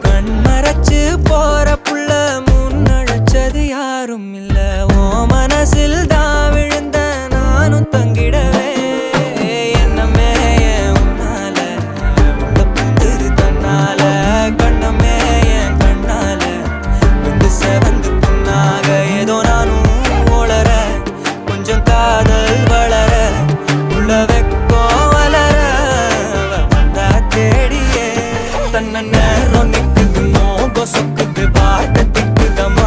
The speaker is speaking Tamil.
கண் மறைச்சு போற புள்ள முன்னழைச்சது யாரும் இல்ல. ஓ மனசில் தான் விழுந்த நானும் தங்கிடவே என்னமே உன்னால உள்ள புந்துரு தன்னால கண்ணமே என் கண்ணால வந்து செவந்து புண்ணாக ஏதோ நானும் ஓளற கொஞ்சம் காதல் வளர உள்ள வெக்கோ வளர வந்தா தேடியே தன்ன நேரம் நிக்குது மோகம் சொக்குது பாட்ட திக்குதமா.